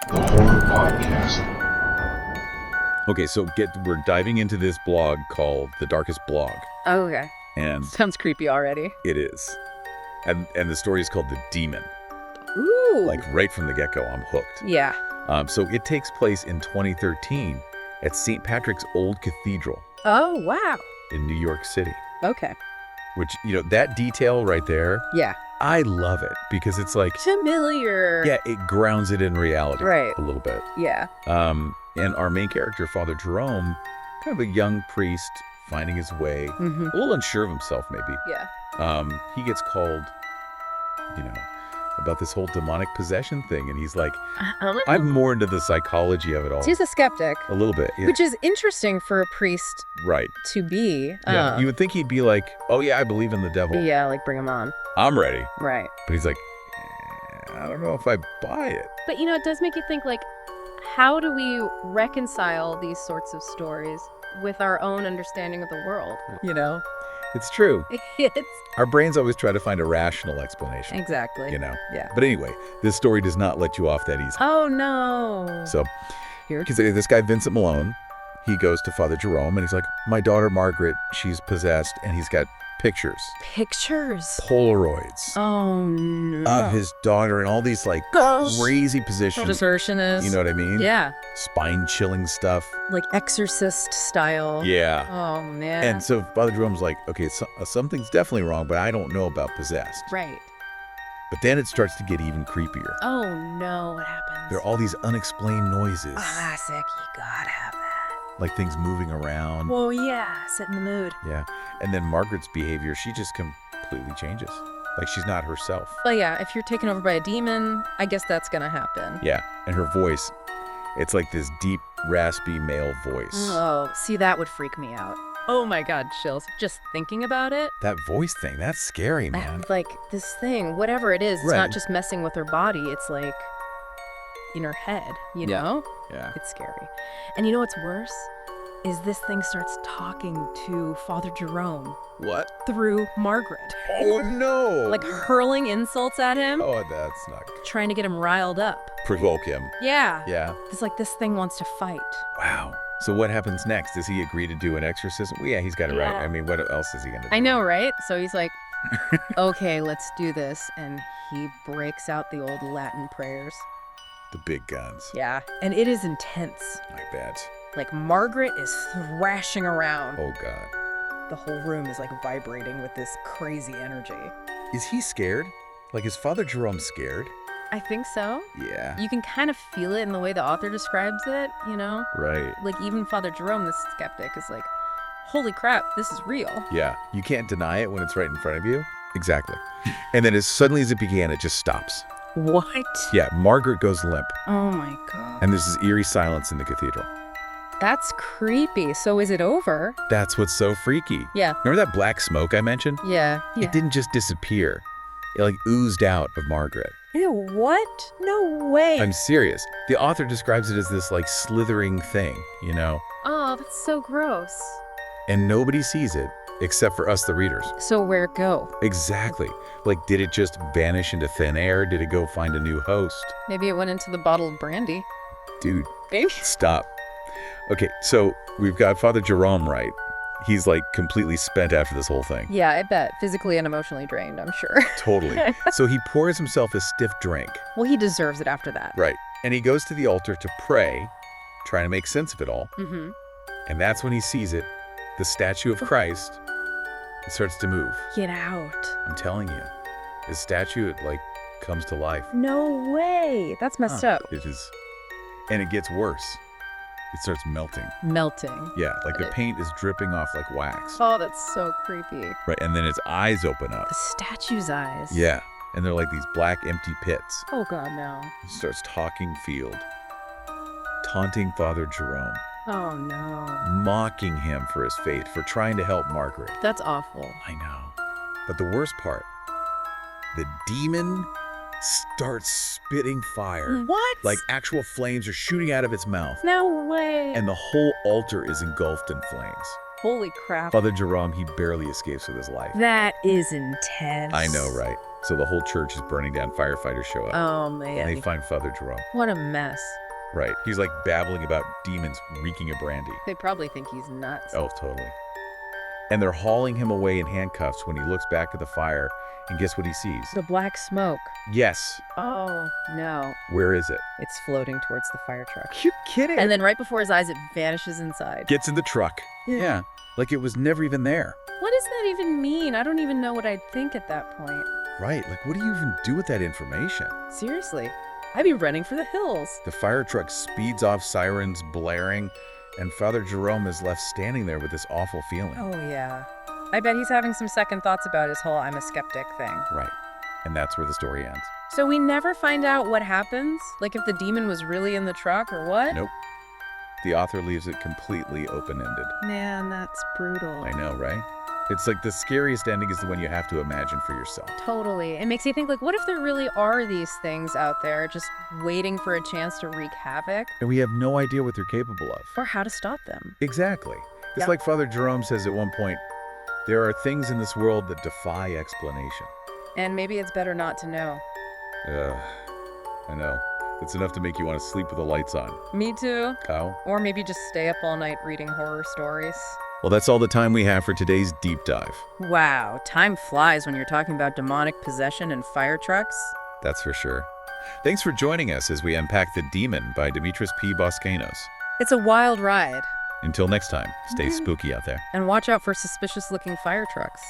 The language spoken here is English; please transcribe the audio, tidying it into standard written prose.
The Horror Podcast. Okay, so we're diving into this blog called The Darkest Blog, Oh, okay. and Sounds creepy already. it is. And the story is called The Demon. Ooh. Like right from the get-go, I'm hooked. Yeah. So it takes place in 2013 at St. Patrick's Old Cathedral Oh, wow. in New York City, Okay. which, that detail right there, Yeah. I love it because it's like, Familiar. yeah, it grounds it in reality Right. a little bit. Yeah. And our main character, Father Jerome, kind of a young priest finding his way, Mm-hmm. a little unsure of himself maybe. Yeah. He gets called, about this whole demonic possession thing, and he's like, I'm more into the psychology of it all. He's a skeptic, A little bit, yeah. which is interesting for a priest Right. to be. Yeah, you would think he'd be like, oh yeah, I believe in the devil. Yeah, like bring him on. I'm ready. Right. But he's like, I don't know if I buy it. But it does make you think, how do we reconcile these sorts of stories with our own understanding of the world? It's true. It's Our brains always try to find a rational explanation, Exactly. Yeah. But anyway, this story does not let you off that easy. Oh, no. So, Here. because this guy, Vincent Malone, he goes to Father Jerome, and he's like, my daughter Margaret, she's possessed, and he's got pictures, Pictures. Polaroids Oh, no. of his daughter in all these crazy positions. Desertionist. You know what I mean? Yeah. Spine-chilling stuff. Like exorcist style. Yeah. Oh, man. And so Father Jerome's like, okay, something's definitely wrong, but I don't know about possessed. right. But then it starts to get even creepier. Oh no, what happens? There are all these unexplained noises, Classic. You gotta have that. like things moving around. Well, yeah. Set in the mood. Yeah. And then Margaret's behavior, she just completely changes. Like she's not herself. But yeah, if you're taken over by a demon, I guess that's gonna happen. Yeah. And her voice, it's like this deep, raspy male voice. Oh, see, that would freak me out. Oh my God, chills. Just thinking about it. That voice thing, that's scary, man. Like this thing, whatever it is, it's Right. not just messing with her body. It's like in her head, you Yeah. know? Yeah. It's scary. And you know what's worse? Is this thing starts talking to Father Jerome What? through Margaret. Oh, no. Like hurling insults at him, Oh, that's not good. trying to get him riled up. Provoke him. Yeah. Yeah. It's like this thing wants to fight. Wow. So what happens next? Does he agree to do an exorcism? Well, yeah, he's got it right. Yeah. I mean, what else is he going to do? I know, right? So he's like, okay, let's do this. And he breaks out the old Latin prayers. The big guns. Yeah. And it is intense. I bet. Like Margaret is thrashing around. Oh, God. The whole room is like vibrating with this crazy energy. Is he scared? Like, is Father Jerome scared? I think so. Yeah. You can kind of feel it in the way the author describes it, Right. Like even Father Jerome, the skeptic, is like, holy crap, this is real. Yeah. You can't deny it when it's right in front of you. Exactly. And then as suddenly as it began, it just stops. What? Yeah. Margaret goes limp. Oh my God. And there's this eerie silence in the cathedral. That's creepy. So is it over? That's what's so freaky. Yeah. Remember that black smoke I mentioned? Yeah. It didn't just disappear. It oozed out of Margaret. Ew, what? No way. I'm serious. The author describes it as this slithering thing, Oh, that's so gross. and nobody sees it except for us, the readers. So where'd it go? Exactly. Did it just vanish into thin air? Did it go find a new host? Maybe it went into the bottle of brandy. Dude, Maybe. stop. Okay, so we've got Father Jerome, right? He's completely spent after this whole thing. Yeah, I bet. Physically and emotionally drained, I'm sure. Totally. So he pours himself a stiff drink. Well, he deserves it after that. Right. And he goes to the altar to pray, trying to make sense of it all. Mm-hmm. And that's when he sees it, the statue of Christ. It starts to move. Get out. I'm telling you. His statue, it comes to life. No way. That's messed up. It is. And it gets worse. It starts melting. Melting. Yeah, the paint is dripping off like wax. Oh, that's so creepy. Right, and then its eyes open up. The statue's eyes. Yeah, and they're like these black empty pits. Oh, God, no. It starts talking field, taunting Father Jerome, Oh, no. mocking him for his faith, for trying to help Margaret. That's awful. I know. But the worst part, the demon starts spitting fire. What? Actual flames are shooting out of its mouth. No way. And the whole altar is engulfed in flames. Holy crap. Father Jerome, he barely escapes with his life. That is intense. I know, right? So the whole church is burning down. Firefighters show up. Oh, And man. they find Father Jerome. What a mess. Right. He's like babbling about demons reeking of brandy. They probably think he's nuts. Oh, totally. And they're hauling him away in handcuffs when he looks back at the fire, and guess what he sees? The black smoke. Yes. Oh, no. Where is it? It's floating towards the fire truck. You kidding? And then right before his eyes, it vanishes inside. Gets in the truck. Yeah. Like it was never even there. What does that even mean? I don't even know what I'd think at that point. Right. Like, what do you even do with that information? Seriously. I'd be running for the hills. The fire truck speeds off, sirens blaring, and Father Jerome is left standing there with this awful feeling. Oh, yeah. I bet he's having some second thoughts about his whole I'm a skeptic thing. Right. And that's where the story ends. So we never find out what happens? Like if the demon was really in the truck or what? Nope. The author leaves it completely open-ended. Man, that's brutal. I know, right? It's like the scariest ending is the one you have to imagine for yourself. Totally. It makes you think, like, what if there really are these things out there just waiting for a chance to wreak havoc? And we have no idea what they're capable of. Or how to stop them. Exactly. It's Yep. like Father Jerome says at one point, there are things in this world that defy explanation. And maybe it's better not to know. Ugh, I know. It's enough to make you want to sleep with the lights on. Me too. How? Or maybe just stay up all night reading horror stories. Well, that's all the time we have for today's deep dive. Wow, time flies when you're talking about demonic possession and fire trucks. That's for sure. Thanks for joining us as we unpack The Demon by Dimitris P. Boskainos. It's a wild ride. Until next time, stay spooky out there. And watch out for suspicious-looking fire trucks.